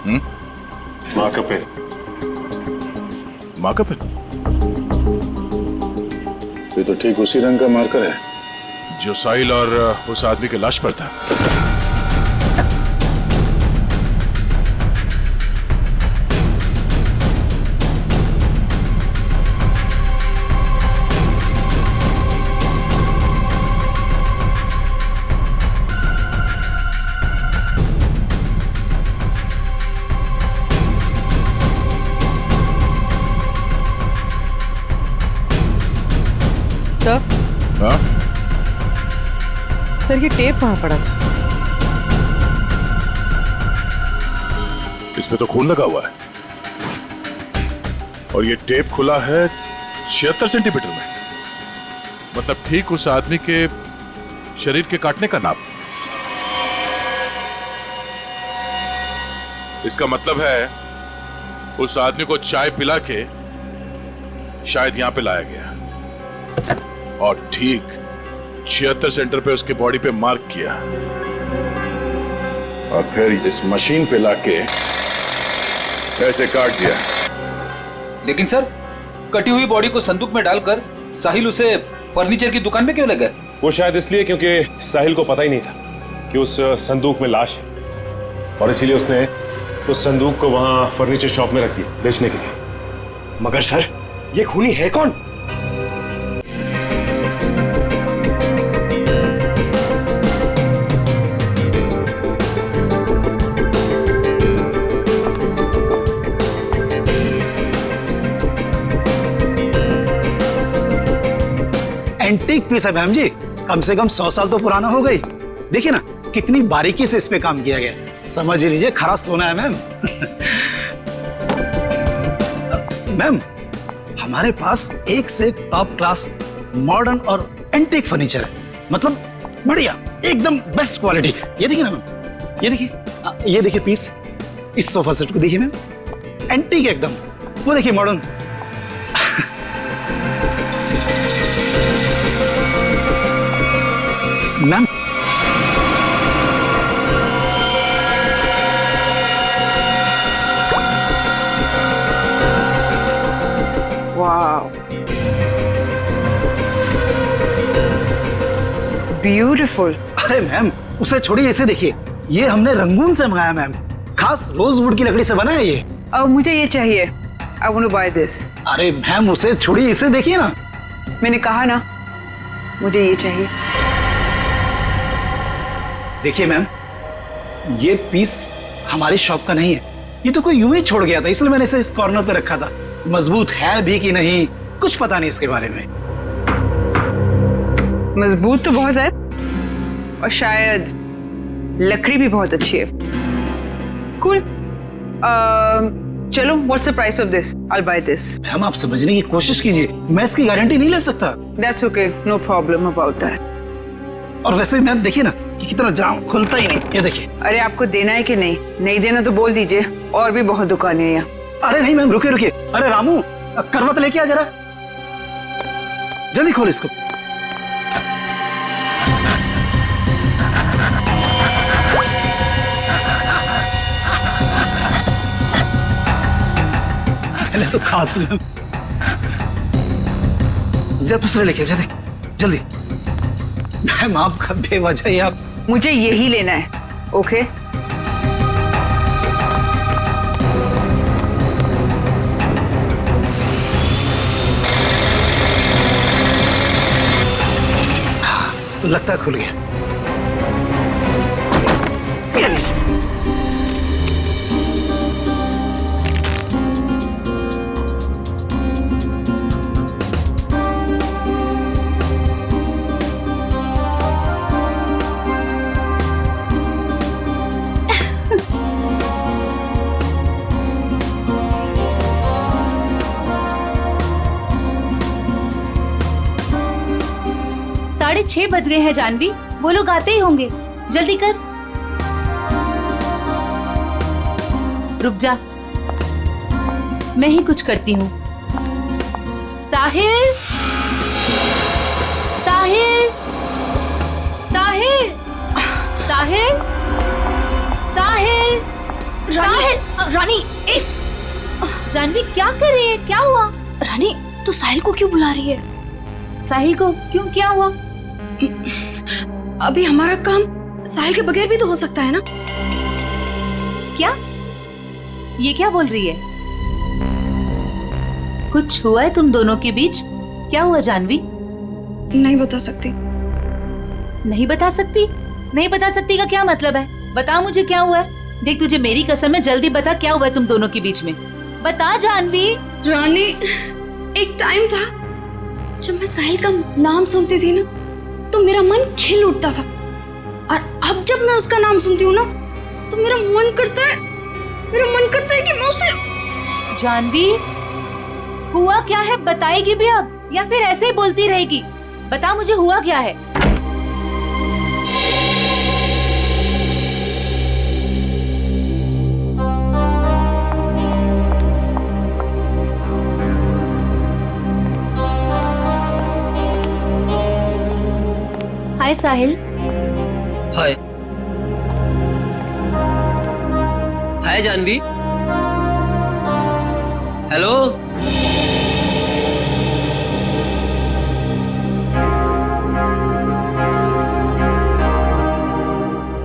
माँ का पेन। माँ का पेन? ये तो ठीक उसी रंग का मार्कर है जो साहिल और उस आदमी के लाश पर था। सर, हाँ? सर ये टेप वहां पड़ा था। इसमें तो खून लगा हुआ है और ये टेप खुला है 76 सेंटीमीटर में। मतलब ठीक उस आदमी के शरीर के काटने का नाप। इसका मतलब है उस आदमी को चाय पिला के शायद यहां पे लाया गया और ठीक 76 सेंटर पे उसके बॉडी पे मार्क किया और फिर इस मशीन पे लाके ऐसे काट दिया। लेकिन सर, कटी हुई बॉडी को संदूक में डालकर साहिल उसे फर्नीचर की दुकान में क्यों ले गए? वो शायद इसलिए क्योंकि साहिल को पता ही नहीं था कि उस संदूक में लाश है और इसीलिए उसने उस संदूक को वहां फर्नीचर शॉप में रख दिया बेचने के लिए। मगर सर, ये खूनी है कौन? एंटीक पीस है मैम जी, कम से कम 100 साल तो पुराना हो गई। देखिए ना कितनी बारीकी से इस पे काम किया गया, समझ लीजिए खरा सोना है मैम। मैम, हमारे पास एक से एक टॉप क्लास मॉडर्न और एंटीक फर्नीचर है, मतलब बढ़िया एकदम बेस्ट क्वालिटी। ये देखिए ना मैम, ये देखिए पीस, इस सोफा सेट को देखिए मैम, एंटीक एकदम। वो देखिए मॉडर्न। Ma'am, wow, beautiful. अरे मैम उसे छोड़िए, इसे देखिए, ये हमने रंगून से मंगाया मैम, खास रोजवुड की लकड़ी से बना है ये। अब मुझे ये चाहिए, I want to buy this. अरे मैम उसे छोड़िए, इसे देखिए ना। मैंने कहा ना मुझे ये चाहिए। देखिए मैम, ये पीस हमारी शॉप का नहीं है, ये तो कोई यूं ही छोड़ गया था, इसलिए मैंने इसे इस कॉर्नर पे रखा था। मजबूत है भी कि नहीं कुछ पता नहीं इसके बारे में। मजबूत तो बहुत है और शायद लकड़ी भी बहुत अच्छी है। कूल। चलो, what's the price of this? I buy this. Ma'am आप समझने की कोशिश कीजिए, मैं इसकी गारंटी नहीं ले सकता। That's okay, no problem about that. और वैसे मैम देखिए ना कि कितना जाम, खुलता ही नहीं, ये देखिए। अरे आपको देना है कि नहीं? नहीं देना तो बोल दीजिए, और भी बहुत दुकानें हैं यहाँ। अरे नहीं मैम, रुकिए रुकिए। अरे रामू, करवत लेके आ जरा, जल्दी खोल इसको। पहले तो खा दो मैम। जा दूसरे लेके जा, देख जल्दी। मैम आपका बेवजह ही आप। मुझे यही लेना है, ओके? लगता है खुल गया। ये लीजिए। साढ़े 6 बज गए हैं जानवी, वो लोग आते ही होंगे, जल्दी कर। रुक जा, मैं ही कुछ करती हूँ। साहिल, साहिल, साहिल, साहिल, साहिल, साहिल! रानी एक जानवी क्या कर रही है? क्या हुआ? रानी तू साहिल को क्यों बुला रही है? साहिल को क्यों? क्या हुआ? अभी हमारा काम साहिल के बगैर भी तो हो सकता है ना? क्या? ये क्या बोल रही है? कुछ हुआ है तुम दोनों के बीच? क्या हुआ जानवी? नहीं बता सकती। नहीं बता सकती? नहीं बता सकती का क्या मतलब है? बता मुझे क्या हुआ है। देख तुझे मेरी कसम है, जल्दी बता क्या हुआ है तुम दोनों के बीच में। बता जानवी। रानी एक टाइम था जब मैं साहिल का नाम सुनती थी ना तो मेरा मन खिल उठता था, और अब जब मैं उसका नाम सुनती हूँ ना तो मेरा मन करता है कि मैं उसे। जानवी हुआ क्या है? बताएगी भी अब या फिर ऐसे ही बोलती रहेगी? बता मुझे हुआ क्या है। हाय साहिल। हाय। हाय जानवी। हेलो।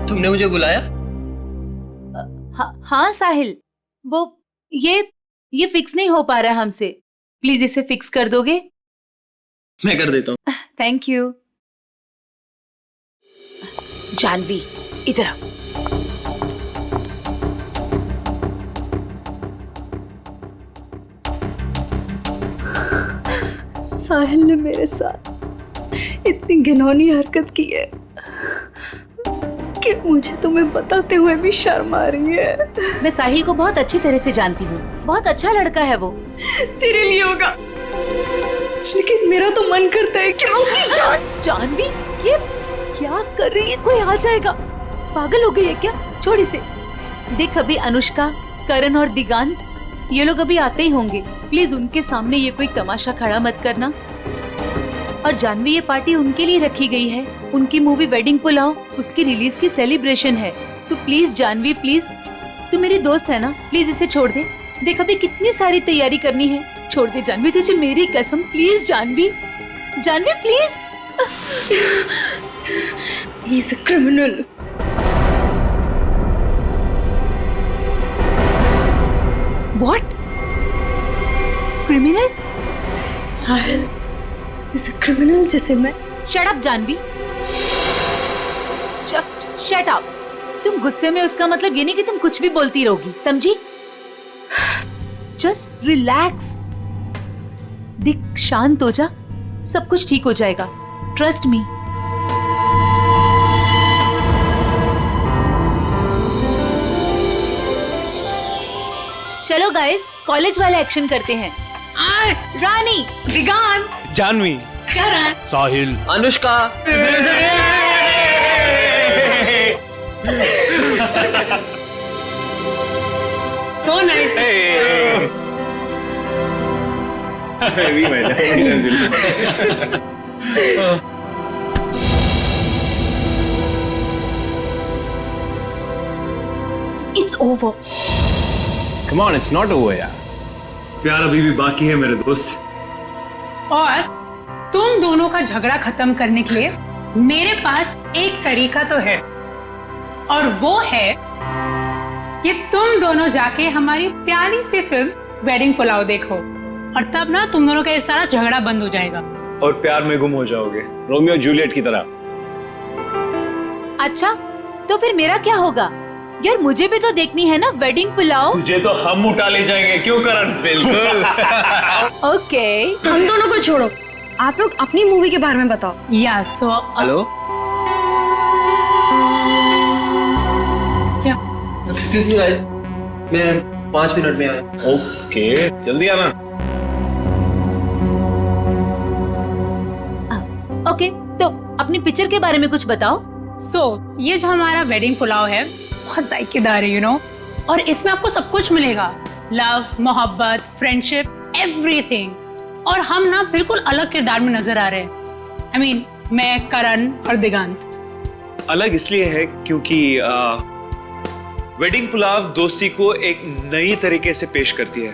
तुमने मुझे बुलाया? हाँ साहिल, वो ये फिक्स नहीं हो पा रहा है हमसे। प्लीज इसे फिक्स कर दोगे? मैं कर देता हूँ। Thank you. जानवी इधर आ। साहिल ने मेरे साथ इतनी घिनौनी हरकत की है कि मुझे तुम्हें बताते हुए भी शर्म आ रही है। मैं साहिल को बहुत अच्छी तरह से जानती हूँ, बहुत अच्छा लड़का है वो। तेरे लिए होगा, लेकिन मेरा तो मन करता है कि मैं उसकी जान। जानवी ये क्या कर रही है? कोई आ जाएगा। पागल हो गई है क्या? छोड़ इसे। देख अभी अनुष्का, करण और दिगांत ये लोग अभी आते ही होंगे। प्लीज उनके सामने ये कोई तमाशा खड़ा मत करना। और जानवी ये पार्टी उनके लिए रखी गई है। उनकी मूवी वेडिंग पुलाव उसकी रिलीज की सेलिब्रेशन है। तो प्लीज जानवी, प्लीज तू मेरी दोस्त है ना, प्लीज इसे छोड़ दे। देख अभी कितनी सारी तैयारी करनी है। छोड़ दे जानवी, तुझे मेरी कसम। Please Jahnavi, Jahnavi please. He's a criminal. What? Criminal? Sahil is a criminal जिसे मैं। Shut up Janvi. Just shut up। तुम गुस्से में उसका मतलब ये नहीं कि तुम कुछ भी बोलती रहोगी, समझी? Just relax। दिख शांत हो जा, सब कुछ ठीक हो जाएगा। Trust me। चलो गाइस, कॉलेज वाला एक्शन करते हैं। रानी, दिगांत, जानवी, करण, साहिल, Anushka. so nice। It's over। Come on, it's not over यार। प्यार अभी भी बाकी है मेरे दोस्त। और तुम दोनों का झगड़ा खत्म करने के लिए मेरे पास एक तरीका तो है, और वो है कि तुम दोनों जाके हमारी प्यारी सी फिल्म वेडिंग पुलाव देखो, और तब ना तुम दोनों का ये सारा झगड़ा बंद हो जाएगा और प्यार में गुम हो जाओगे, रोमियो जूलियट की तरह। अच्छा तो फिर मेरा क्या होगा? यार मुझे भी तो देखनी है ना वेडिंग पुलाव। तुझे तो हम उठा ले जाएंगे, क्यों करण? बिल्कुल। ओके हम दोनों को छोड़ो, आप लोग अपनी मूवी के बारे में बताओ। या सो हेलो। क्या? एक्सक्यूज मी गाइस, मैं 5 मिनट में आया। ओके, जल्दी आना। ओके तो अपनी पिक्चर के बारे में कुछ बताओ। ये जो हमारा वेडिंग पुलाव है बहुत जायकेदार है, यू नो, और इसमें आपको सब कुछ मिलेगा। लव, मोहब्बत, फ्रेंडशिप, एवरीथिंग। और हम ना बिल्कुल अलग किरदार में नजर आ रहे हैं। I mean, मैं, करण और दिगांत। अलग इसलिए है क्योंकि वेडिंग पुलाव दोस्ती को एक नई तरीके से पेश करती है।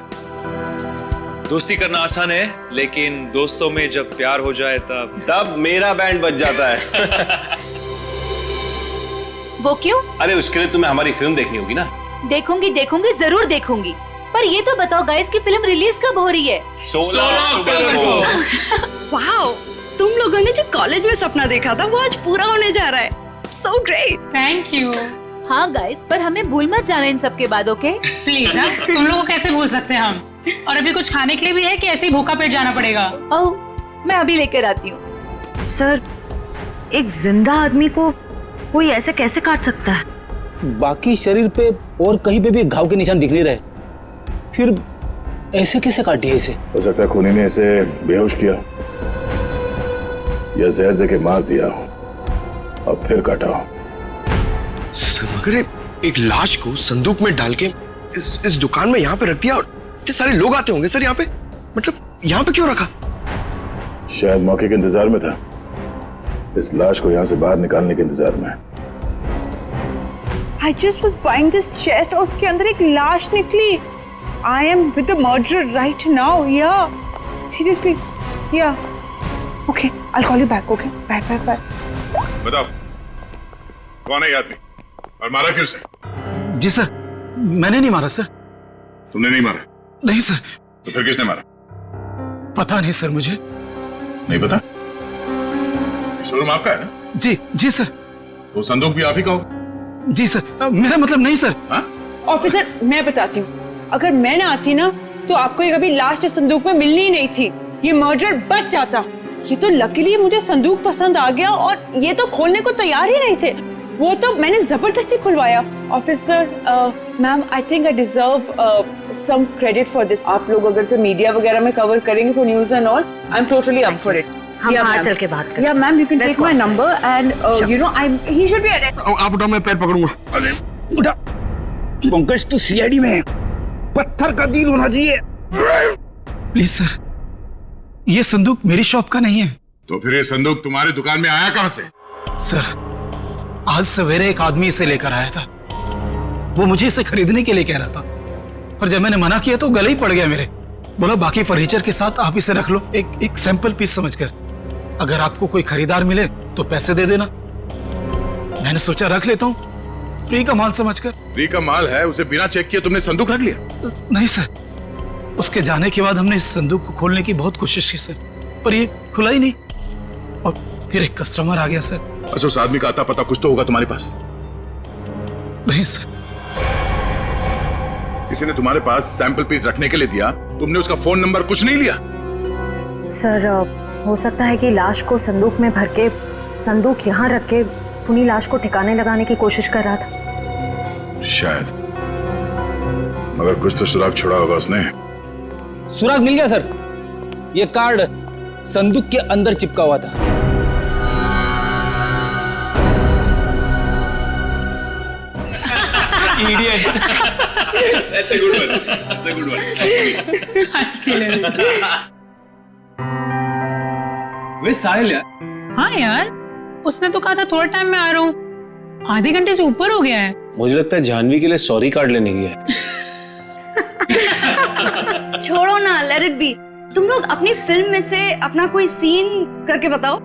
दोस्ती करना आसान है, लेकिन दोस्तों में जब प्यार हो जाए तब मेरा बैंड बज जाता है। वो क्यों? अरे उसके लिए तुम्हें हमारी फिल्म देखनी होगी ना। देखूंगी जरूर देखूंगी, पर ये तो बताओ गाइस की फिल्म रिलीज कब हो रही है? 16 अक्टूबर को। वाओ, तुम लोगों ने जो कॉलेज में सपना देखा था वो आज पूरा होने जा रहा है। So great. Thank you. हाँ गाइस, पर हमें भूल मत जाना इन सब के बाद, ओके? प्लीज हाँ, तुम लोगों को कैसे भूल सकते हैं हम? और अभी कुछ खाने के लिए भी है कि ऐसे ही भूखा पेट जाना पड़ेगा? ओह, मैं अभी लेकर आती हूँ। सर, एक जिंदा आदमी को कोई ऐसे कैसे काट सकता है? बाकी शरीर पे और कहीं पे भी घाव के निशान दिख नहीं रहे, फिर ऐसे कैसे काटी है इसे? हो सकता है खूनी ने इसे बेहोश किया या जहर देके मार दिया हो और फिर काटा हो। मगर एक लाश को संदूक में डाल के इस दुकान में यहाँ पे रख दिया और इतने सारे लोग आते होंगे सर यहाँ पे, मतलब यहाँ पे क्यों रखा? शायद मौके के इंतजार में था, इस लाश को यहाँ से बाहर निकालने के इंतजार में। I just was buying this chest और उसके अंदर एक लाश निकली। I am with the murderer right now. Yeah, seriously. Yeah. Okay, I'll call you back. Okay, bye. बताओ, कौन है ये आदमी और मारा क्यों उसे? जी सर, मैंने नहीं मारा सर। तुमने नहीं मारा? नहीं सर। तो फिर किसने मारा? पता नहीं सर, मुझे नहीं पता? शोरूम आपका है ना? जी सर। तो संदूक भी आप ही का होगा? जी सर, मेरा मतलब नहीं सर। ऑफिसर, मैं बताती हूँ, अगर मैं ना आती ना तो आपको ये कभी लाश इस संदूक में मिलनी ही नहीं थी। ये मर्डर बच जाता। ये तो लकीली मुझे संदूक पसंद आ गया और ये तो खोलने को तैयार ही नहीं थे। वो तो मैंने जबरदस्ती खुलवाया। Officer, ma'am, I think I deserve some credit for this. आप लोग अगर से मीडिया वगैरह में कवर करेंगे for news and all, I am totally up for it. हम बाहर चल के बात करें। Yeah, ma'am, you can take my number and you know, he should be arrested. आप उठाओ, मैं पैर पकड़ूंगा। अरे उठा। पंकज तो सीआईडी में है, पत्थर का दिल होना चाहिए। प्लीज सर, ये संदूक मेरी शॉप का नहीं है। तो फिर ये संदूक तुम्हारी दुकान में आया कहां से? सर, आज सवेरे एक आदमी इसे लेकर आया था। वो मुझे इसे खरीदने के लिए कह रहा था, पर जब मैंने मना किया तो गले ही पड़ गया मेरे। बोला बाकी फर्नीचर के साथ आप इसे रख लो, एक सैंपल पीस समझकर। अगर आपको कोई खरीदार मिले तो पैसे दे देना। मैंने सोचा रख लेता हूँ, फ्री का माल समझकर। फ्री का माल है, उसे बिना चेक किए तुमने संदूक रख लिया? नहीं सर, उसके जाने के बाद हमने इस संदूक को खोलने की बहुत कोशिश की सर, पर ये खुला ही नहीं। और फिर एक कस्टमर आ गया सर। अच्छा, उस आदमी का आता पता कुछ तो होगा तुम्हारे पास? नहीं सर। किसी ने तुम्हारे पास सैंपल पीस रखने के लिए दिया, तुमने उसका फोन नंबर कुछ नहीं लिया? सर, हो सकता है कि लाश को संदूक में भर के संदूक यहाँ रख के खूनी लाश को ठिकाने लगाने की कोशिश कर रहा था। शायद, मगर कुछ तो सुराग छोड़ा होगा उसने। सुराग मिल गया सर। ये कार्ड संदूक के अंदर चिपका हुआ था। Idiot. That's a good one. That's a good one. वे साहिल यार। हाँ यार, उसने तो कहा था थोड़ा टाइम में आ रहा हूँ। आधे घंटे से ऊपर हो गया है। मुझे लगता है जानवी के लिए सॉरी कार्ड लेने गया है। छोड़ो ना, लेट इट बी। तुम लोग अपनी फिल्म में से अपना कोई सीन करके बताओ।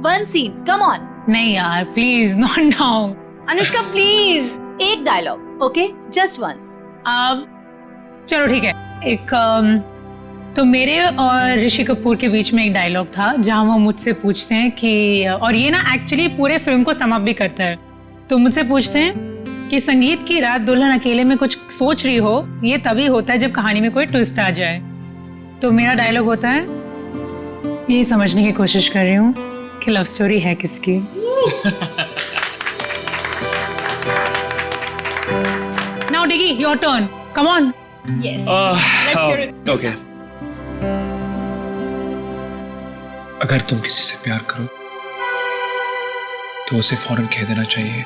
One scene, come on. नहीं यार, please not now. Anushka please, एक डायलॉग, ओके? Just one. अब चलो ठीक है। एक तो मेरे और ऋषि कपूर के बीच में एक डायलॉग था जहां वो मुझसे पूछते हैं कि, और ये ना एक्चुअली पूरे फिल्म को सम अप भी करता है। तो मुझसे पूछते हैं कि संगीत की रात दुल्हन अकेले में कुछ सोच रही हो, ये तभी होता है जब कहानी में कोई ट्विस्ट आ जाए। तो मेरा डायलॉग होता है, यही समझने की कोशिश कर रही हूँ कि लव स्टोरी है किसकी। Now Diggy, your turn. Come on. Yes. Let's hear it. Okay. अगर तुम किसी से प्यार करो तो उसे फौरन कह देना चाहिए,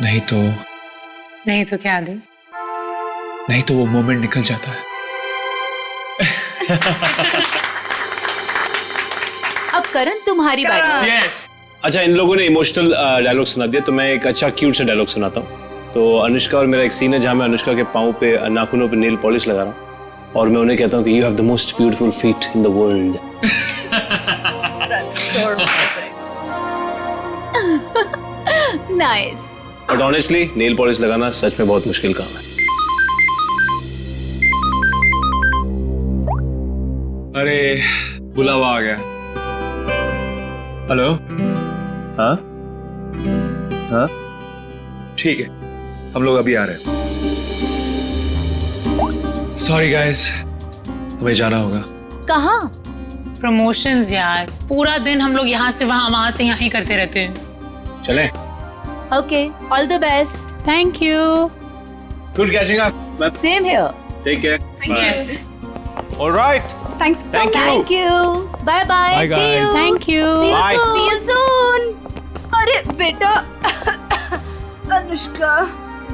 नहीं तो क्या दे? नहीं तो वो मोमेंट निकल जाता है। अब करण, तुम्हारी बारी। अच्छा, इन लोगों ने इमोशनल डायलॉग सुना दिया, तो मैं एक अच्छा क्यूट सा डायलॉग सुनाता हूँ। तो अनुष्का और मेरा एक सीन है जहाँ मैं अनुष्का के पाँव पे, नाखूनों पे नेल पॉलिश लगा रहा हूँ और मैं उन्हें कहता हूँ कि you have the most beautiful feet in the world. Nice. But honestly nail polish लगाना सच में बहुत मुश्किल काम है। अरे बुलावा आ गया। हेलो। हाँ हाँ ठीक है, हम लोग अभी आ रहे हैं। सॉरी गाइस, हमें जाना होगा। कहाँ? प्रमोशंस यार, पूरा दिन हम लोग यहाँ से वहाँ से यहाँ ही करते रहते हैं। चलें? Okay, all the best. Thank you. Good catching up. Same here. Take care. Yes. Alright. Thanks. Thank you. Thank you. Bye bye. Bye, see you. guys. Thank you. Bye. See you soon. अरे बेटा, अनुष्का,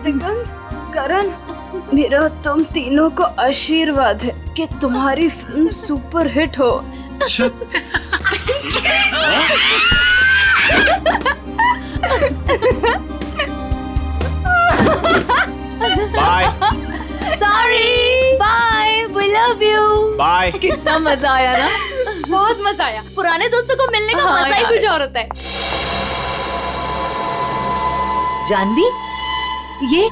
दिगंत, करण, मेरा तुम तीनों को आशीर्वाद है कि तुम्हारी फिल्म सुपर हिट हो। Bye Sorry. Bye. We love you. Bye. कितना मजा आया ना? बहुत मजा आया। पुराने दोस्तों को मिलने का मजा ही कुछ और होता है। जानवी, ये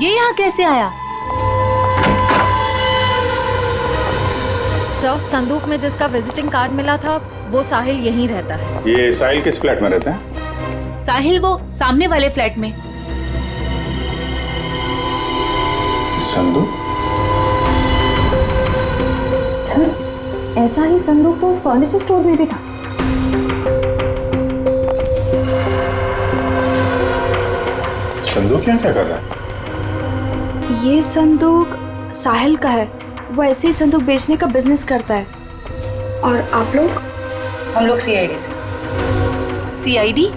यहाँ कैसे आया? सर, संदूक में जिसका विजिटिंग कार्ड मिला था वो साहिल यहीं रहता है। ये साहिल किस फ्लैट में रहता है? साहिल वो सामने वाले फ्लैट में। संदूक? सर, ऐसा ही संदूक तो उस फर्नीचर स्टोर में भी था। संदूक यहाँ क्या कर रहा है? ये संदूक साहिल का है। वो ऐसे ही संदूक बेचने का बिजनेस करता है। और आप लोग? हम लोग सीआईडी से। सीआईडी?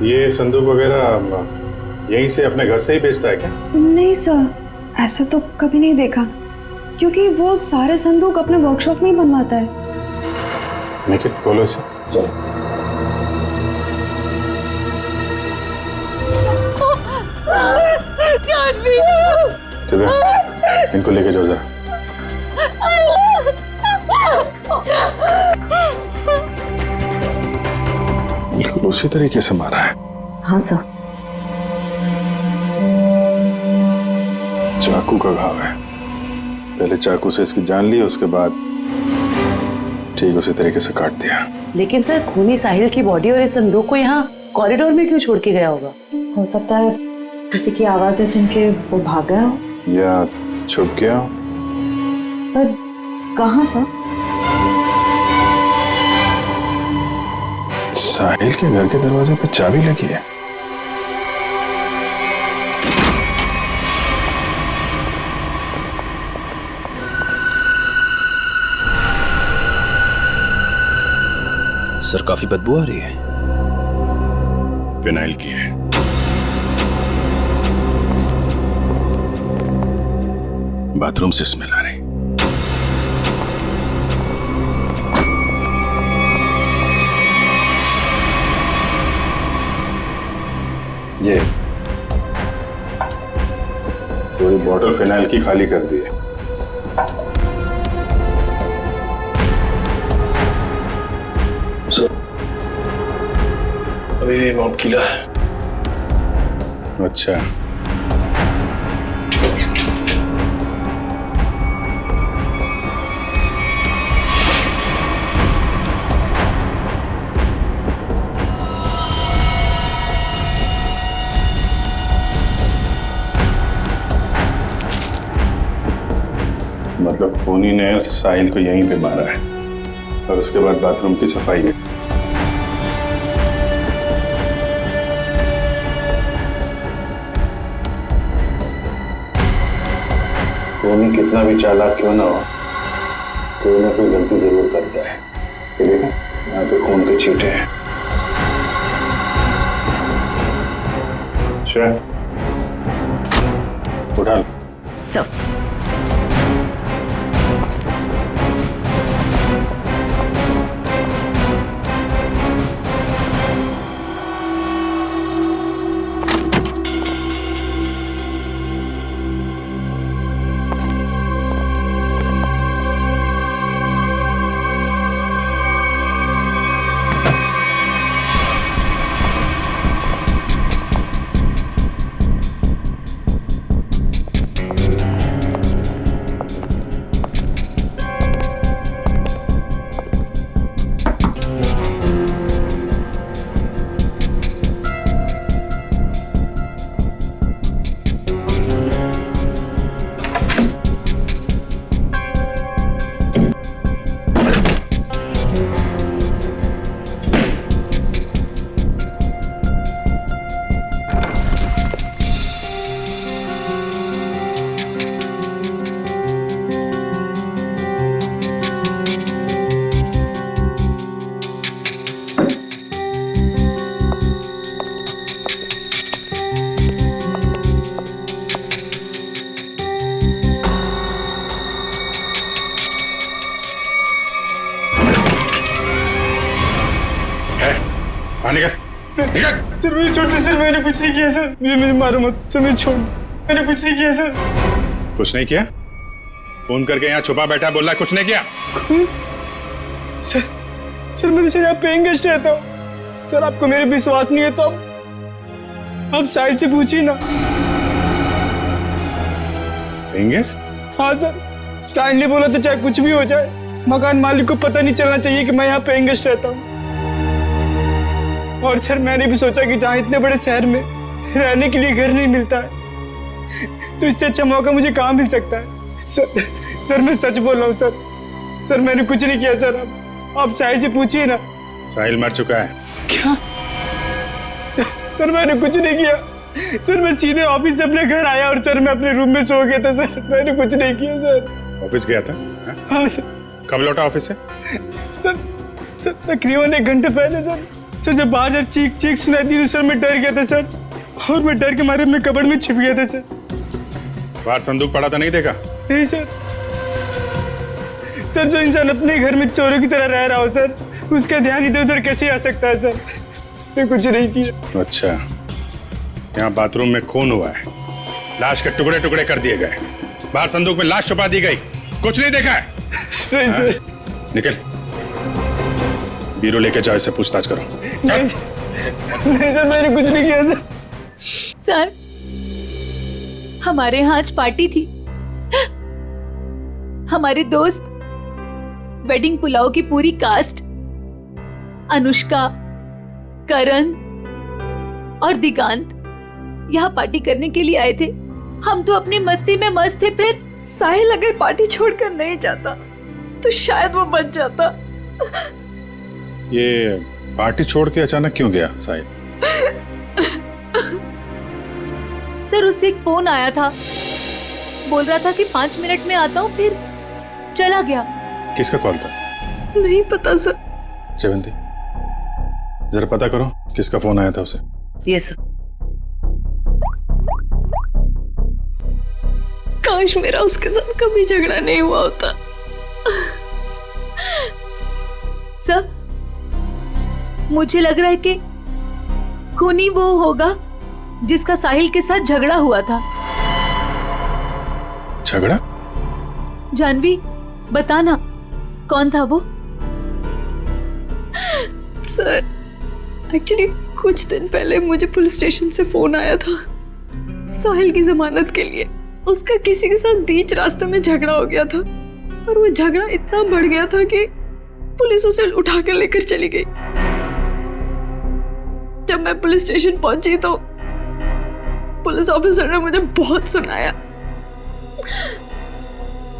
ये संदूक वगैरह यहीं से अपने घर से ही बेचता है क्या? नहीं सर, ऐसा तो कभी नहीं देखा, क्योंकि वो सारे संदूक अपने वर्कशॉप में ही बनवाता है। निखिल, बोलो इसे। जानवी। ठीक है, इनको लेके जाओ जरा। बिल्कुल उसी तरीके से मारा है। हाँ सर। चाकू का घाव है। पहले चाकू से इसकी जान ली, उसके बाद ठीक उसी तरीके से काट दिया। लेकिन सर, खूनी साहिल की बॉडी और इस संदूक को यहाँ कॉरिडोर में क्यों छोड़ के गया होगा? हो सकता है किसी की आवाजें सुन के वो भाग गया हो, या छुप गया हो। पर कहाँ सर? साहिल के घर के दरवाजे पे चाबी लगी है। सर, काफी बदबू आ रही है। फिनाइल की है। बाथरूम से स्मेल आ रही। ये पूरी बॉटल फिनाइल की खाली कर दी है। अभी भी माउंट किला है। अच्छा, मतलब खूनी ने साहिल को यहीं पे मारा है और उसके बाद बाथरूम की सफाई की। खूनी कितना भी चालाक क्यों ना हो, कोई ना कोई गलती जरूर करता है। ये देखो, यहाँ पे खून के छींटे हैं। श्रेया, उठा लो। सर, सर मुझे छोड़ दो सर, मैंने कुछ नहीं किया सर, मुझे मारो मत सर, मुझे छोड़, मैंने कुछ नहीं किया सर। कुछ नहीं किया? फोन करके यहाँ छुपा बैठा बोल रहा है कुछ नहीं किया? सर मैं तो सर यहाँ पेइंग गेस्ट रहता हूँ सर, आपको मेरे विश्वास नहीं है तो आप साहिल से पूछिए ना। Paying guest? हाँ सर, साहिल ने बोला था चाहे कुछ भी हो जाए मकान मालिक को पता नहीं चलना चाहिए कि मैं यहाँ पेइंग गेस्ट रहता हूँ। और सर मैंने भी सोचा कि जहाँ इतने बड़े शहर में रहने के लिए घर नहीं मिलता है तो इससे अच्छा मौका मुझे कहाँ मिल सकता है। सर मैं सच बोल रहा हूँ सर मैंने कुछ नहीं किया सर, आप साहिल से पूछिए ना। साहिल मर चुका है। क्या? सर मैंने कुछ नहीं किया सर, मैं सीधे ऑफिस से अपने घर आया और सर मैं अपने रूम में सो गया था सर, मैंने कुछ नहीं किया सर। ऑफिस गया था? हाँ सर। कब लौटा ऑफिस से? सर तकरीबन 1 घंटे पहले सर जब बाहर चीख सुनाई दी तो सर मैं डर गया था सर, और मैं डर के मारे अपने कबर्ड में छिप गया था सर। बाहर संदूक पड़ा था नहीं देखा? नहीं सर जो इंसान अपने घर में चोरों की तरह रह रहा हो सर, उसका ध्यान इधर उधर कैसे आ सकता है सर, मैं कुछ नहीं किया। अच्छा, यहाँ बाथरूम में खून हुआ है, लाश के टुकड़े टुकड़े कर दिए गए, बाहर संदूक में लाश छुपा दी गई, कुछ नहीं देखा है? नहीं सर। निकल, बीरो लेके जाओ, इससे पूछताछ करो। नहीं सर मैंने कुछ नहीं किया सर। सर हमारे यहाँ आज पार्टी थी, हमारे दोस्त वेडिंग पुलाव की पूरी कास्ट अनुष्का, करण और दिगांत यहाँ पार्टी करने के लिए आए थे। हम तो अपनी मस्ती में मस्त थे, फिर साहिल अगर पार्टी छोड़कर नहीं जाता तो शायद वो बच जाता। ये पार्टी छोड़ के अचानक क्यों गया साहिल? सर उससे एक फोन आया था, बोल रहा था कि 5 मिनट में आता हूँ, फिर चला गया। किसका कॉल था? नहीं पता सर। सेवंती जरा पता करो किसका फोन आया था उसे। Yes sir. काश मेरा उसके साथ कभी झगड़ा नहीं हुआ होता। सर मुझे लग रहा है कि खूनी वो होगा जिसका साहिल के साथ झगड़ा हुआ था। झगड़ा? जानवी बताना कौन था वो? सर एक्चुअली कुछ दिन पहले मुझे पुलिस स्टेशन से फोन आया था साहिल की जमानत के लिए। उसका किसी के साथ बीच रास्ते में झगड़ा हो गया था और वो झगड़ा इतना बढ़ गया था कि पुलिस उसे उठाकर लेकर चली गई। जब मैं पुलिस स्टेशन पहुंची तो पुलिस ऑफिसर ने मुझे बहुत सुनाया।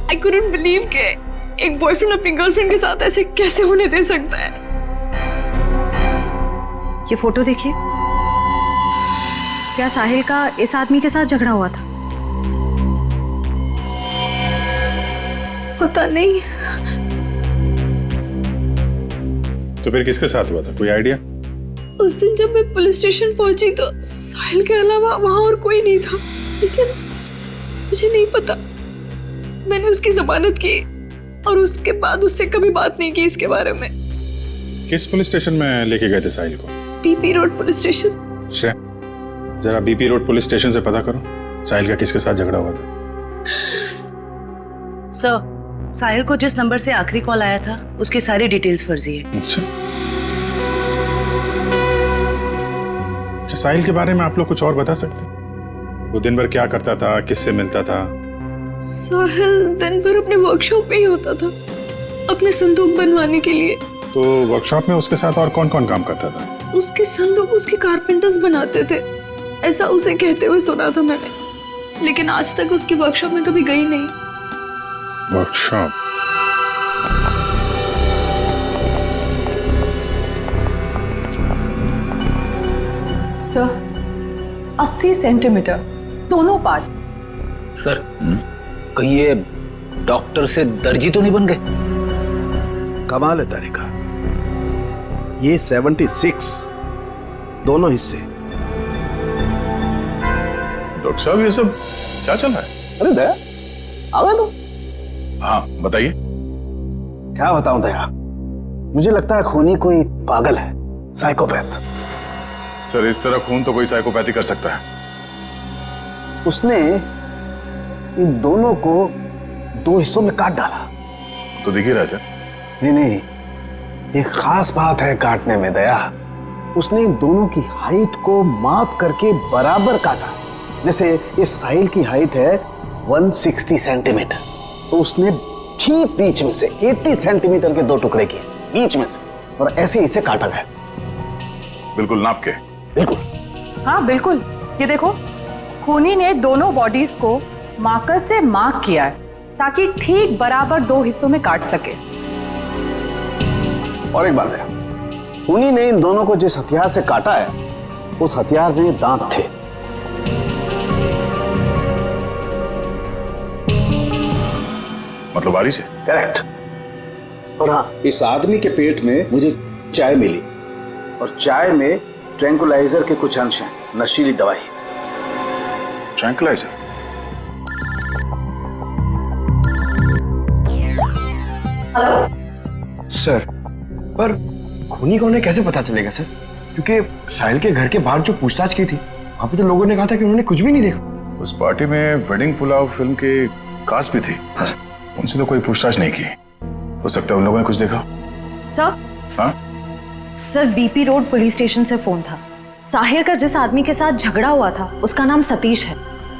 I couldn't believe कि एक बॉयफ्रेंड अपनी गर्लफ्रेंड के साथ ऐसे कैसे होने दे सकता है। ये फोटो देखिए, क्या साहिल का इस आदमी के साथ झगड़ा हुआ था? पता नहीं। तो फिर किसके साथ हुआ था, कोई आइडिया? उस दिन जब मैं पुलिस स्टेशन पहुंची तो साहिल के अलावा वहां और कोई नहीं था, इसलिए मुझे नहीं पता। मैंने उसकी जमानत की और उसके बाद उससे कभी बात नहीं की इसके बारे में। किस पुलिस स्टेशन में लेके गए थे साहिल को? BP road police station. Shreya जरा बीपी रोड पुलिस स्टेशन से पता करो साहिल का किसके साथ झगड़ा हुआ था। सर साहिल को जिस नंबर से आखिरी कॉल आया था उसकी सारी डिटेल्स फर्जी है। अच्छा, साहिल के बारे में आप लोग कुछ और बता सकते हैं? वो दिन भर क्या करता था, किससे मिलता था? साहिल दिन भर अपने वर्कशॉप में ही होता था अपने संदूक बनवाने के लिए। तो वर्कशॉप में उसके साथ और कौन कौन काम करता था? उसके संदूक उसके कारपेंटर्स बनाते थे, ऐसा उसे कहते हुए सुना था मैंने, लेकिन आज तक उसकी वर्कशॉप में कभी गई नहीं। वर्कशॉप? सर 80 सेंटीमीटर दोनों पार्ट। सर कहीं ये डॉक्टर से दर्जी तो नहीं बन गए? कमाल है तारिका, ये 76 दोनों हिस्से। डॉक्टर साहब ये सब क्या चल रहा है? अरे दया आ गए तुम? हाँ बताइए। क्या बताऊं दया, मुझे लगता है खूनी कोई पागल है, साइकोपैथ। सर इस तरह खून तो कोई साइकोपैथी कर सकता है। उसने इन दोनों को 2 हिस्सों में काट डाला। तो दिख ही रहा है सर। नहीं, एक खास बात है काटने में दया। उसने इन दोनों की हाइट को माप करके बराबर काटा। जैसे इस साहिल की हाइट है 160 सेंटीमीटर, तो उसने ठीक बीच में से 80 सेंटीमीटर के 2 टुकड़े किए बीच में से, और ऐसे इसे काटा गया। बिल्कुल नाप के? बिल्कुल। हाँ बिल्कुल, ये देखो, खूनी ने दोनों बॉडीज को मार्कर से मार्क किया है ताकि ठीक बराबर 2 हिस्सों में काट सके। और एक बात है, खूनी ने इन दोनों को जिस हथियार से काटा है उस हथियार में दांत थे। मतलब वारी से? करेक्ट। और हाँ, इस आदमी के पेट में मुझे चाय मिली, और चाय में ट्रैंकुलाइजर के कुछ अंश हैं, नशीली दवाई। ट्रैंकुलाइजर? सर, पर खूनी को उन्हें कैसे पता चलेगा सर? क्योंकि साहिल के घर के बाहर जो पूछताछ की थी, वहां पे तो लोगों ने कहा था कि उन्होंने कुछ भी नहीं देखा। उस पार्टी में वेडिंग पुलाव फिल्म के कास्ट भी थी। उनसे तो कोई पूछताछ नहीं की। हो सकता है उन लोगों ने कुछ देखा। सर? हाँ? Sir, BP road police station से फोन था। साहिल का जिस आदमी के साथ झगड़ा हुआ था उसका नाम सतीश है,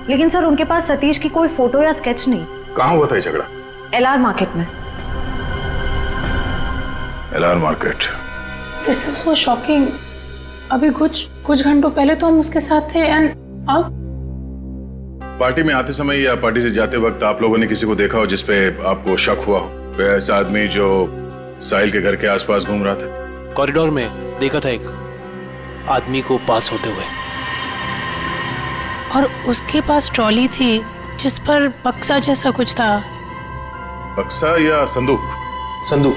लेकिन सर उनके पास सतीश की कोई फोटो या स्केच नहीं। कहाँ हुआ था ये झगड़ा? LR मार्केट में। LR market? This is so shocking. अभी कुछ घंटों पहले तो हम उसके साथ थे, एंड अब पार्टी में आते समय या पार्टी से जाते वक्त आप लोगों ने किसी को देखा हो जिसपे आपको शक हुआ हो? कोई ऐसा आदमी जो साहिल के घर के आसपास घूम रहा था? कॉरिडोर में देखा था एक आदमी को पास होते हुए। और उसके पास ट्रॉली थी जिस पर बक्सा जैसा कुछ था। बक्सा या संदूक? संदूक।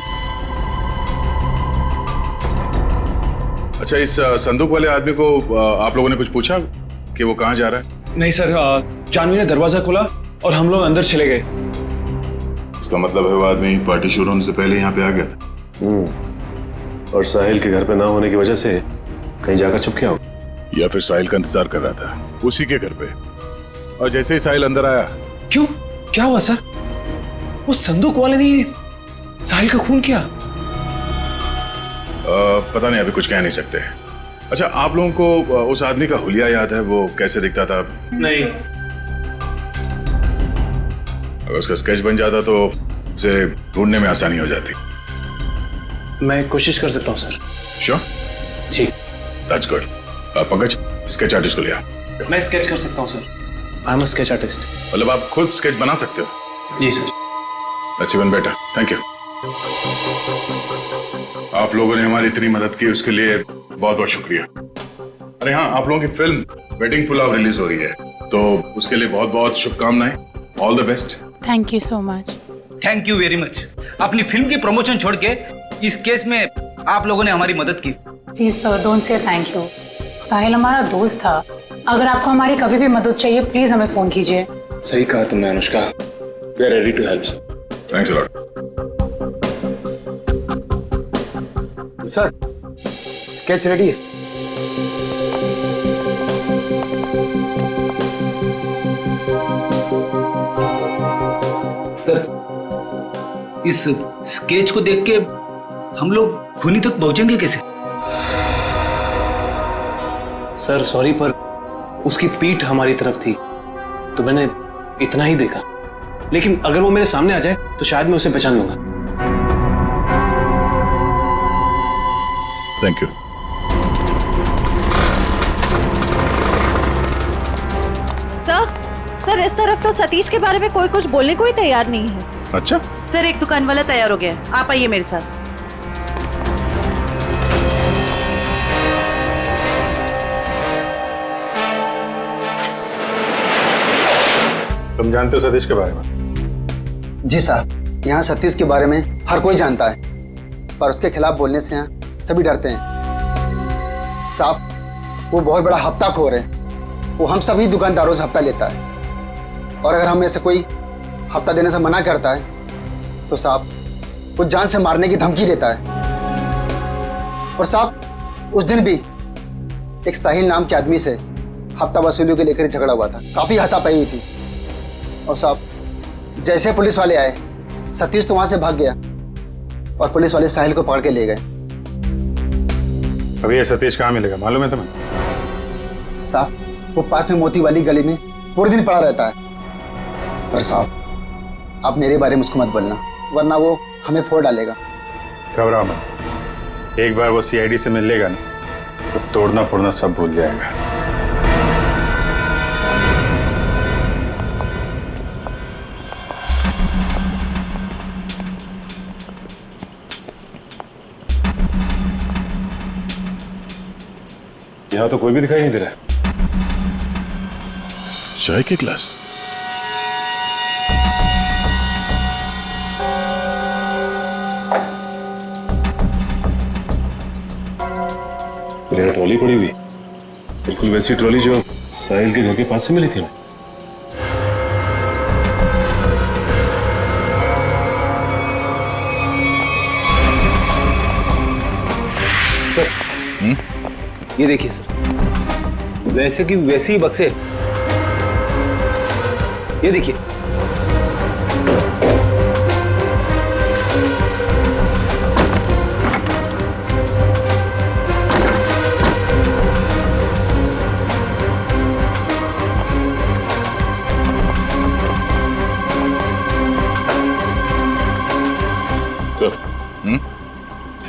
अच्छा, इस संदूक वाले आदमी को आप लोगों ने कुछ पूछा कि वो कहाँ जा रहा है? नहीं सर, जानवी ने दरवाजा खोला और हम लोग अंदर चले गए। इसका मतलब है वो आदमी पार्टी शुरू होने से पहले यहाँ पे आ गया था। और साहिल के घर पे ना होने की वजह से कहीं जाकर छुप गया हो, या फिर साहिल का इंतजार कर रहा था उसी के घर पे। और जैसे ही साहिल अंदर आया। क्यों, क्या हुआ सर? वो संदूक वाले ने साहिल का खून किया? पता नहीं, अभी कुछ कह नहीं सकते। अच्छा, आप लोगों को उस आदमी का हुलिया याद है? वो कैसे दिखता था? नहीं। अगर उसका स्केच बन जाता तो उसे ढूंढने में आसानी हो जाती। मैं कोशिश कर सकता हूँ सर। श्योर? जी। That's good. Pankaj, sketch artist को लिया। मैं स्केच कर सकता हूँ sir. I am a sketch artist. मतलब आप खुद स्केच बना सकते हो? जी sir. That's even better. Thank you. आप लोगों ने हमारी इतनी मदद की, उसके लिए बहुत बहुत शुक्रिया। अरे हाँ, आप लोगों की फिल्म वेडिंग पुलाव रिलीज हो रही है, तो उसके लिए बहुत बहुत शुभकामनाएं। All the best. Thank you so much. Thank you very much. अपनी फिल्म की प्रमोशन छोड़ के इस केस में आप लोगों ने हमारी मदद की। Please sir, don't say thank you. Sahil हमारा दोस्त था। अगर आपको हमारी कभी भी मदद चाहिए प्लीज हमें फोन कीजिए। सही कहा तुमने Anushka. We are ready to help sir. Thanks a lot. Sir, sketch ready है। सर, इस स्केच को देख के हम लोग खूनी तक पहुंचेंगे कैसे? सर सॉरी, पर उसकी पीठ हमारी तरफ थी तो मैंने इतना ही देखा, लेकिन अगर वो मेरे सामने आ जाए तो शायद मैं उसे पहचान लूंगा। Thank you. सर इस तरफ तो सतीश के बारे में कोई कुछ बोलने को ही तैयार नहीं है। अच्छा सर, एक दुकान वाला तैयार हो गया है, आप आइए मेरे साथ। तुम जानते हो सतीश के बारे में? जी साहब, यहाँ सतीश के बारे में हर कोई जानता है, पर उसके खिलाफ बोलने से यहाँ सभी डरते हैं। साहब, वो बहुत बड़ा हफ्ताखोर है। वो हम सभी दुकानदारों से हफ्ता लेता है, और अगर हम ऐसे कोई हफ्ता देने से मना करता है तो साहब वो जान से मारने की धमकी देता है। और साहब, उस दिन भी एक साहिल नाम के आदमी से हफ्ता वसूली को लेकर झगड़ा हुआ था, काफी हाथापाई हुई थी। और साहब जैसे पुलिस वाले आए, सतीश तो वहां से भाग गया और पुलिस वाले साहिल को पकड़ के ले गए। अभी ये सतीश कहाँ मिलेगा मालूम है तुम्हें? साहब वो पास में मोती वाली गली में पूरे दिन पड़ा रहता है। पर साहब आप मेरे बारे में उसको मत बोलना, वरना वो हमें फोड़ डालेगा। घबराओ मत, एक बार वो सीआईडी से मिल लेगा ना तो तोड़ना फोड़ना सब भूल जाएगा। यहाँ तो कोई भी दिखाई नहीं दे रहा है। चाय के ग्लास। मेरी ट्रॉली पड़ी हुई, बिल्कुल वैसी ट्रॉली जो साहिल के घर के पास से मिली थी। ये देखिए सर, वैसे की वैसे ही बक्से, ये देखिए।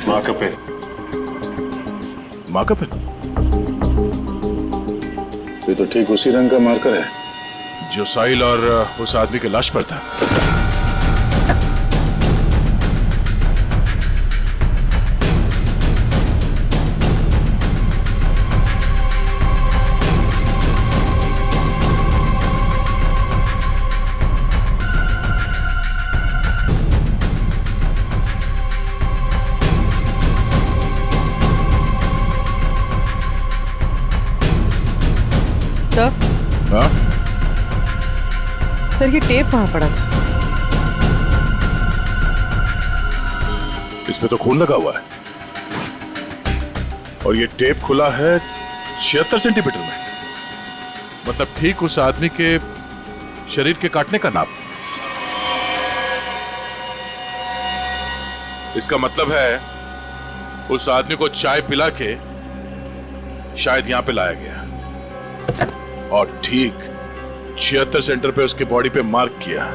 माँ का पेन। माँ का पेन? ये तो ठीक उसी रंग का मार्कर है जो साहिल और उस आदमी के लाश पर था। सर, हाँ? सर ये टेप वहां पड़ा था। इसमें तो खून लगा हुआ है और ये टेप खुला है 76 सेंटीमीटर में, मतलब ठीक उस आदमी के शरीर के काटने का नाप। इसका मतलब है उस आदमी को चाय पिला के शायद यहां पे लाया गया और ठीक 76 सेंटर पे उसके बॉडी पे मार्क किया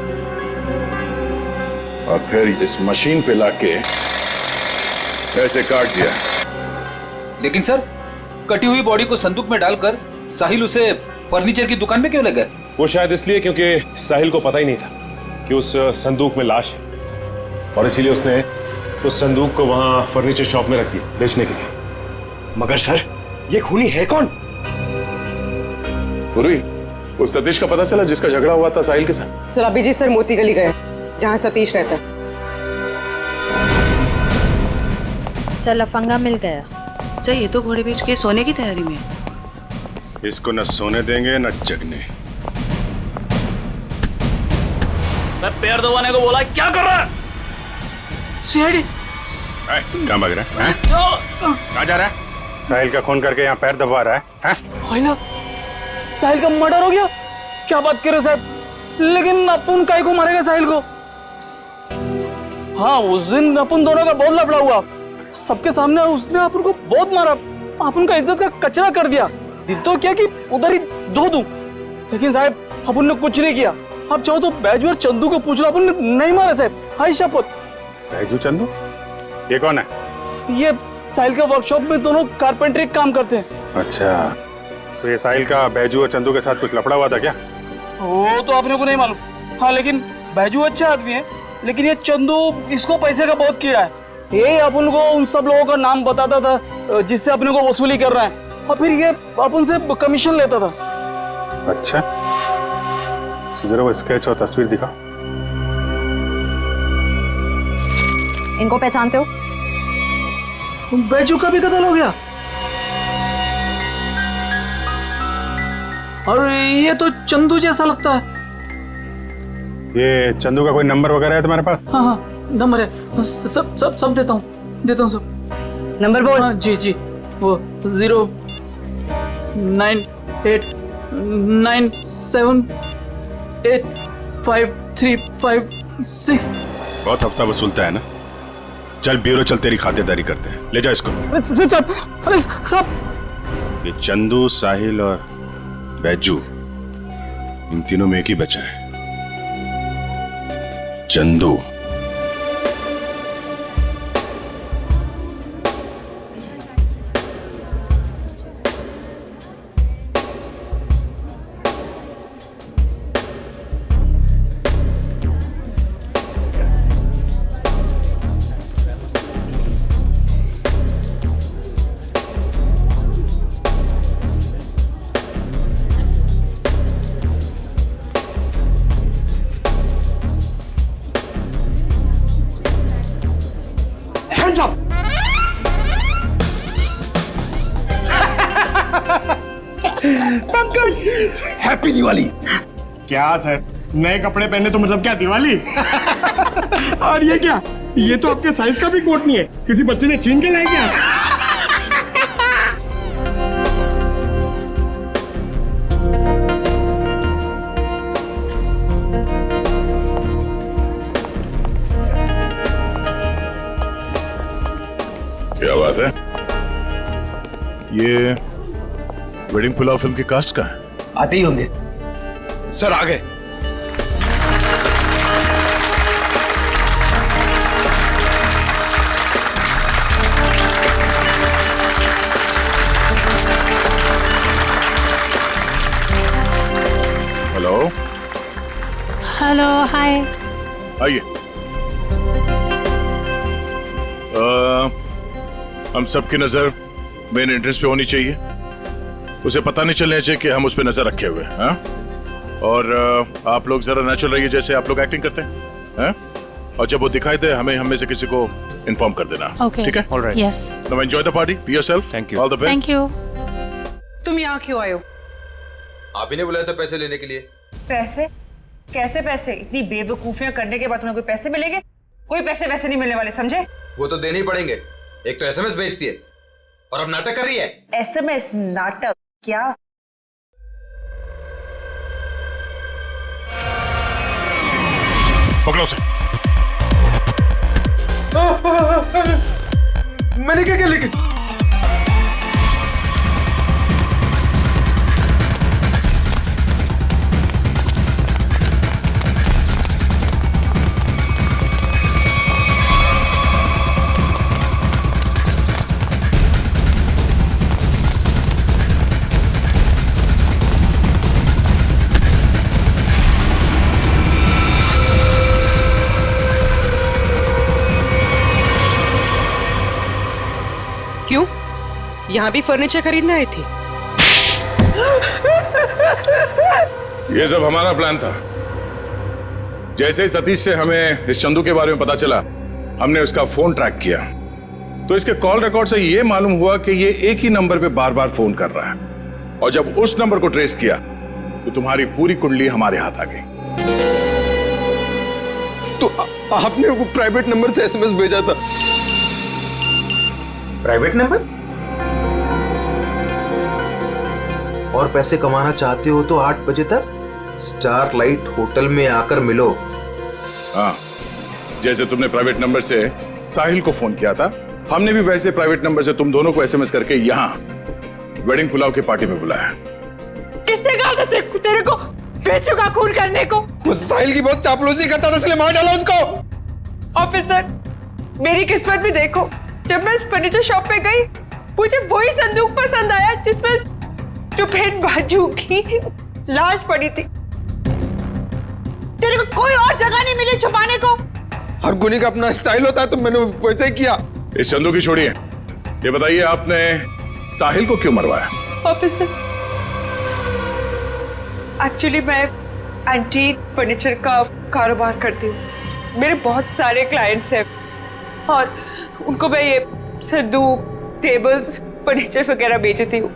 और फिर इस मशीन पे लाके ऐसे काट दिया। लेकिन सर, कटी हुई बॉडी को संदूक में डालकर साहिल उसे फर्नीचर की दुकान में क्यों ले गए? वो शायद इसलिए क्योंकि साहिल को पता ही नहीं था कि उस संदूक में लाश है और इसीलिए उसने उस संदूक को वहां फर्नीचर शॉप में रख दिया बेचने के लिए। मगर सर ये खूनी है कौन? पूर्वी, उस सतीश का पता चला जिसका झगड़ा हुआ था साहिल के साथ? सर अभी जी सर मोती गली गए जहाँ सतीश रहता है। सर लफंगा मिल गया। सर ये तो घोड़े बेच के सोने की तैयारी में। इसको न सोने देंगे न जगने। मैं पैर दबाने को बोला, क्या कर रहा है? सीआईडी। कहाँ भाग रहा है? कहाँ जा रहा है? साहिल का खून करके यहाँ पैर दबा रहा है? भाई ना, साहिल का मर्डर हो गया? क्या बात कर रहे हो साहब? लेकिन अपन काहे को मारेगा साहिल को? हाँ, उस दिन अपन दोनों का बहुत लफड़ा हुआ, सबके सामने उसने अपन को बहुत मारा, अपन का इज्जत का कचरा कर दिया। दिल तो क्या कि उधर ही धो दूं, लेकिन साहब अपन ने कुछ नहीं किया। आप चाहो तो बैजू और चंदू को पूछ लो, अपन ने नहीं मारा साहब, हाय शपथ। बैजू चंदू? ये कौन है? ये साहिल के वर्कशॉप में दोनों कारपेंटरी काम करते हैं। अच्छा, तो ये साहिल का बैजू और चंदू के साथ कुछ लफड़ा हुआ था क्या? वो तो आपने को नहीं मालूम। हाँ, लेकिन बैजू अच्छा आदमी है, लेकिन ये चंदू इसको पैसे का बहुत कीड़ा है। ये अपन को उन सब लोगों का नाम बताता था जिससे अपने को वसूली कर रहा है, और फिर ये अपन से कमीशन लेता था। अच्छा, जरा वो स्केच और तस्वीर दिखा। इनको पहचानते हो? बैजू का भी कत्ल हो गया, और ये तो चंदू जैसा लगता है। ये चंदू का कोई नंबर वगैरह है तुम्हारे पास? हाँ हाँ, नंबर है, सब देता हूँ सब। नंबर बोल। हाँ जी जी, वो 0 9 8 9 7 8 5 3 5 6। बहुत हफ्ता वसूलता है ना। चल ब्यूरो चल, तेरी खातिरदारी करते हैं। ले जा इसको। अरे साहब, ये चंदू, साहिल और बैजू, इन तीनों में एक ही बचा है, चंदू। पंकज, हैप्पी दिवाली। क्या सर, नए कपड़े पहने तो मतलब क्या दिवाली? और ये क्या, ये तो आपके साइज का भी कोट नहीं है, किसी बच्चे से छीन के लाए क्या? क्या बात है? ये वेडिंग पुलाव फिल्म की कास्ट का है? आते ही होंगे सर। आ गए। हेलो हेलो, हाय। आइए। हम सबकी नजर मेन एंट्रेंस पे होनी चाहिए। उसे पता नहीं चलना चाहिए कि हम उस पर नजर रखे हुए हैं। और आप लोग जरा नेचुरल रहिए, जैसे आप लोग एक्टिंग करते हैं। और जब वो दिखाई दे, हमें हम में से किसी को इन्फॉर्म कर देना। Okay. ठीक है? Alright. Yes. Now enjoy the party. Be yourself. Thank you. All the best. Thank you. तुम यहाँ क्यों आए हो? आप ही ने बुलाया था पैसे लेने के लिए। पैसे? कैसे पैसे? इतनी बेवकूफियां करने के बाद तुम्हें कोई पैसे मिलेंगे? कोई पैसे वैसे नहीं मिलने वाले, समझे? वो तो देने ही पड़ेंगे। एक तो एसएमएस भेजती है और अब नाटक कर रही है। एसएमएस नाटक? क्या? पकड़ो उसे। मैंने क्या किया लेकिन? क्यों? यहाँ भी फर्नीचर खरीदने आई थी? ये सब हमारा प्लान था। जैसे ही सतीश से हमें इस चंदू के बारे में पता चला, हमने उसका फोन ट्रैक किया, तो इसके कॉल रिकॉर्ड से ये मालूम हुआ कि ये एक ही नंबर पे बार बार फोन कर रहा है। और जब उस नंबर को ट्रेस किया, तो तुम्हारी पूरी कुंडली हमारे हाथ आ गई। तो आपने वो प्राइवेट नंबर से एसएमएस भेजा था? Private number? और पैसे कमाना चाहते हो तो 8 बजे तक स्टारलाइट होटल में आकर मिलो। हाँ, जैसे तुमने प्राइवेट नंबर से साहिल को फोन किया था, हमने भी वैसे प्राइवेट नंबर से तुम दोनों को एसएमएस करके यहाँ वेडिंग पुलाव की पार्टी में बुलाया। किसने कहा था तेरे को बेचू का खून करने को? वो साहिल की बहुत चापलूसी करता था, इसलिए मार डाला उसको। ऑफिसर, मेरी किस्मत भी देखो, जब मैं उस फर्नीचर शॉप पे गई, मुझे वही संदूक पसंद आया जिसमें चुपैन बाजू की लाश पड़ी थी। तेरे को कोई और जगह नहीं मिली छुपाने को? हर गुनी का अपना स्टाइल होता है, तो मैंने वैसे ही किया। इस चंदू की छोड़िए, ये बताइए आपने साहिल को क्यों मरवाया? ऑफिसर, एक्चुअली मैं एंटीक फर्नीचर का कारोबार करती हूँ। मेरे बहुत सारे क्लाइंट्स हैं और उनको मैं ये संदूक, टेबल्स, फर्नीचर वगैरह बेचती हूँ।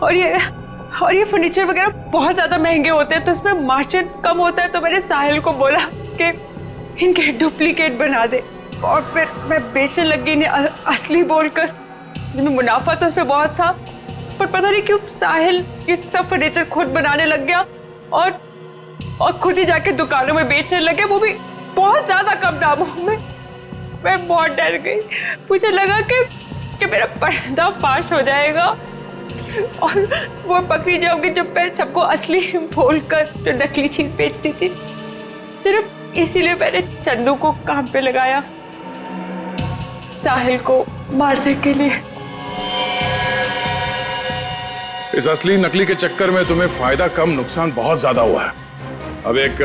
और ये फर्नीचर वगैरह बहुत ज्यादा महंगे होते हैं, तो इसमें मार्जिन कम होता है। तो मैंने साहिल को बोला कि इनके डुप्लीकेट बना दे, और फिर मैं बेचने लगी इन्हें असली बोलकर। जिसमें मुनाफा तो उसमें बहुत था, पर पता नहीं क्यों साहिल ये सब फर्नीचर खुद बनाने लग गया और खुद ही जाके दुकानों में बेचने लगे, वो भी बहुत ज्यादा कम दामों में। मैं बहुत डर गई, मुझे लगा कि मेरा पर्दा फाश हो जाएगा और वो पकड़ी जाऊंगी जब मैं सबको असली बोलकर जो नकली चीज बेचती थी। सिर्फ इसीलिए मैंने चंदू को काम पे लगाया, साहिल को मारने के लिए। इस असली नकली के चक्कर में तुम्हें फायदा कम नुकसान बहुत ज्यादा हुआ है। अब एक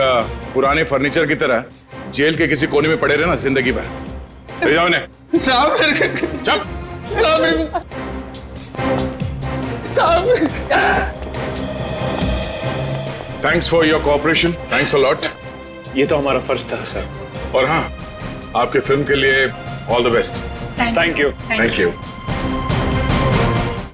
पुराने फर्नीचर की तरह जेल के किसी कोने में पड़े रहना जिंदगी भर। ले जाओ इन्हें। Thanks for your cooperation, thanks a lot. ये तो हमारा फर्ज था सर। और हाँ, आपके फिल्म के लिए all the best. Thank you. Thank you.